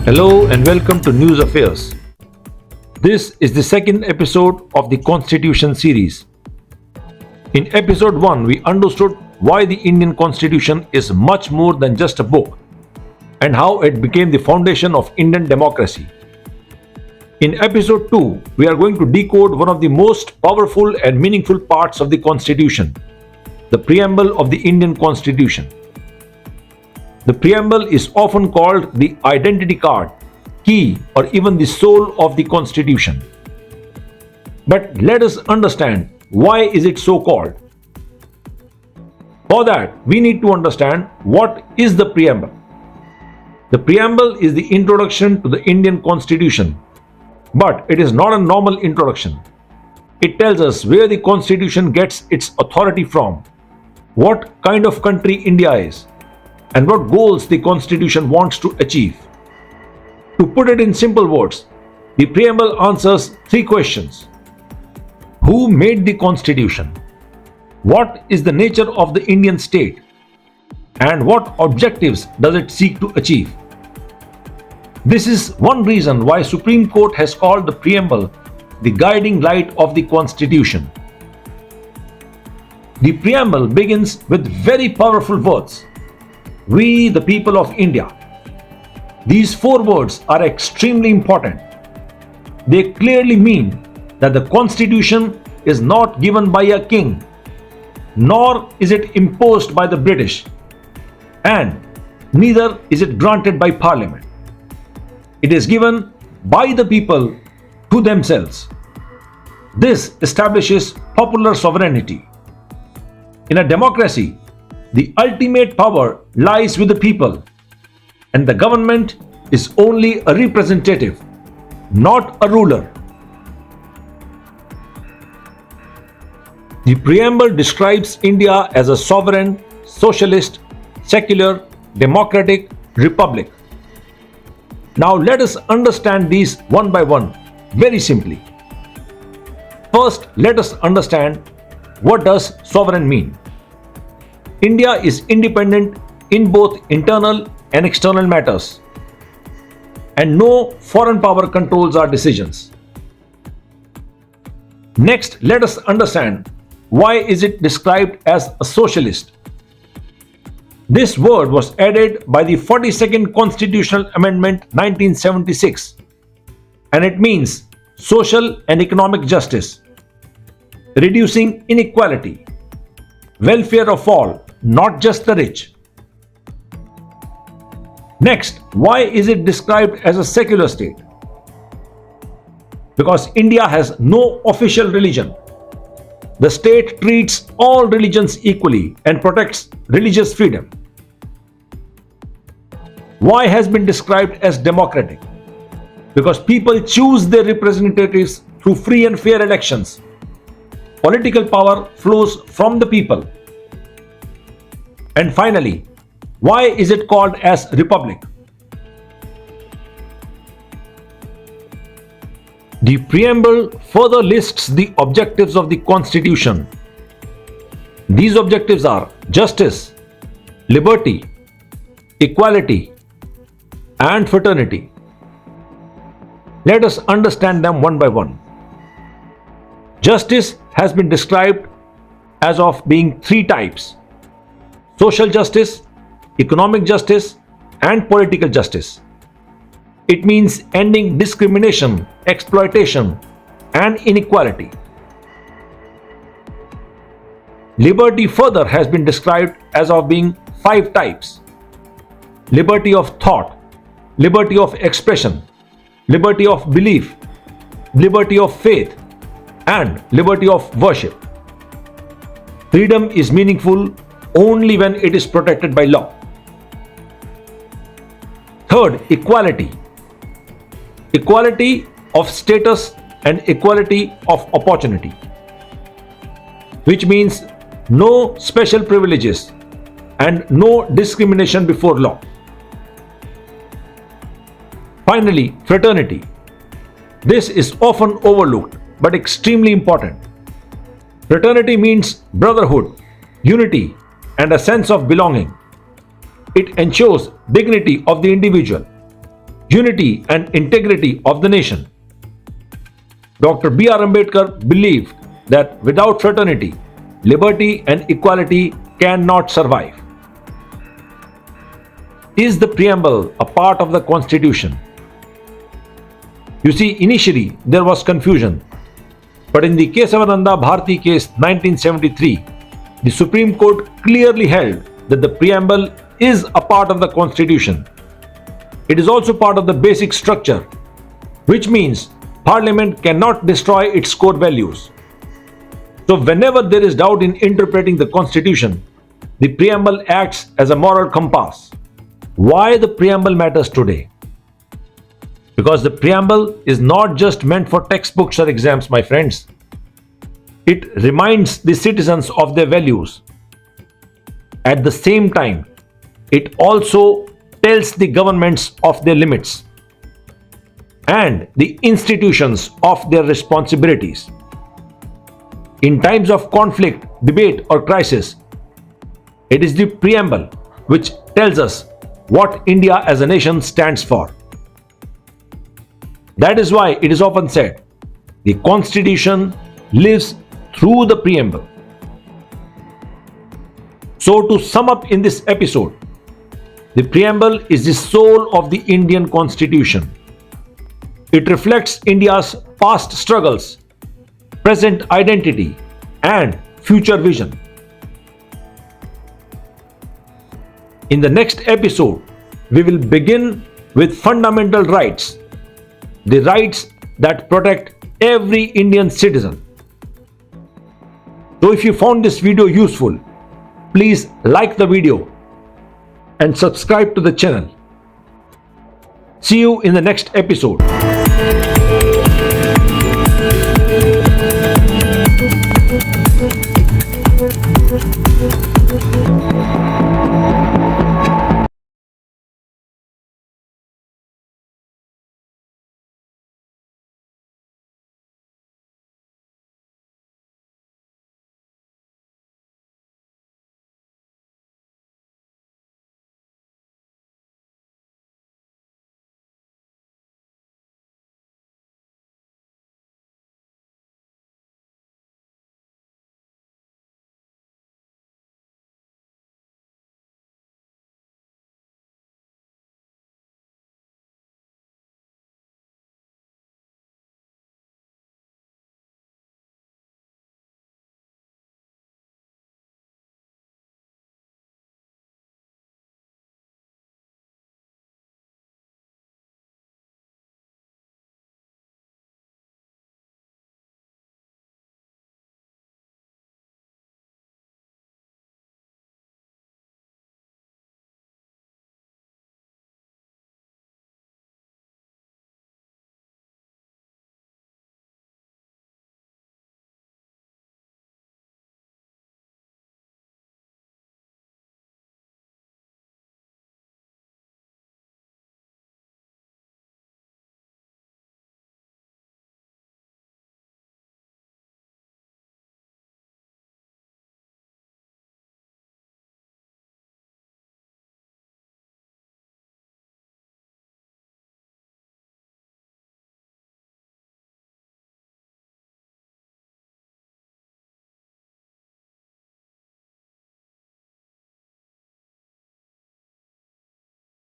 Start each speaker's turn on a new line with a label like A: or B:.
A: Hello and welcome to News Affairs. This is the second episode of the Constitution series. In episode 1, we understood why the Indian Constitution is much more than just a book and how it became the foundation of Indian democracy. In episode 2, we are going to decode one of the most powerful and meaningful parts of the Constitution, the Preamble of the Indian Constitution. The preamble is often called the identity card, key, or even the soul of the Constitution. But let us understand, why is it so called? For that, we need to understand what is the preamble. The preamble is the introduction to the Indian Constitution, but it is not a normal introduction. It tells us where the Constitution gets its authority from, what kind of country India is, and what goals the Constitution wants to achieve. To put it in simple words, the preamble answers three questions. Who made the Constitution? What is the nature of the Indian state? And what objectives does it seek to achieve? This is one reason why Supreme Court has called the preamble the guiding light of the Constitution. The preamble begins with very powerful words. We, the people of India. These four words are extremely important. They clearly mean that the Constitution is not given by a king, nor is it imposed by the British, and neither is it granted by Parliament. It is given by the people to themselves. This establishes popular sovereignty. In a democracy, the ultimate power lies with the people, and the government is only a representative, not a ruler. The preamble describes India as a sovereign, socialist, secular, democratic republic. Now let us understand these one by one, very simply. First, let us understand, what does sovereign mean? India is independent in both internal and external matters, and no foreign power controls our decisions. Next, let us understand, why is it described as a socialist? This word was added by the 42nd Constitutional Amendment 1976, and it means social and economic justice, reducing inequality, welfare of all, not just the rich. Next, why is it described as a secular state? Because India has no official religion. The state treats all religions equally and protects religious freedom. Why has been described as democratic? Because people choose their representatives through free and fair elections. Political power flows from the people. And finally, why is it called as republic? The preamble further lists the objectives of the Constitution. These objectives are justice, liberty, equality, and fraternity. Let us understand them one by one. Justice has been described as of being three types: social justice, economic justice, and political justice. It means ending discrimination, exploitation, and inequality. Liberty further has been described as of being five types: liberty of thought, liberty of expression, liberty of belief, liberty of faith, and liberty of worship. Freedom is meaningful only when it is protected by law. Third, equality. Equality of status and equality of opportunity, which means no special privileges and no discrimination before law. Finally, fraternity. This is often overlooked but extremely important. Fraternity means brotherhood, unity, and a sense of belonging. It ensures dignity of the individual. unity and integrity of the nation. Dr. B.R. Ambedkar believed that without fraternity, liberty and equality cannot survive. Is the preamble a part of the Constitution? You see, initially there was confusion, but in the Kesavananda Bharati case 1973, the Supreme Court clearly held that the preamble is a part of the Constitution. It is also part of the basic structure, which means Parliament cannot destroy its core values. So whenever there is doubt in interpreting the Constitution, the preamble acts as a moral compass. Why the preamble matters today? Because the preamble is not just meant for textbooks or exams, my friends. It reminds the citizens of their values. At the same time, it also tells the governments of their limits and the institutions of their responsibilities. In times of conflict, debate, or crisis, it is the preamble which tells us what India as a nation stands for. That is why it is often said, the Constitution lives through the preamble. So to sum up in this episode, the preamble is the soul of the Indian Constitution. It reflects India's past struggles, present identity, and future vision. In the next episode, we will begin with fundamental rights, the rights that protect every Indian citizen. So if you found this video useful, please like the video and subscribe to the channel. See you in the next episode.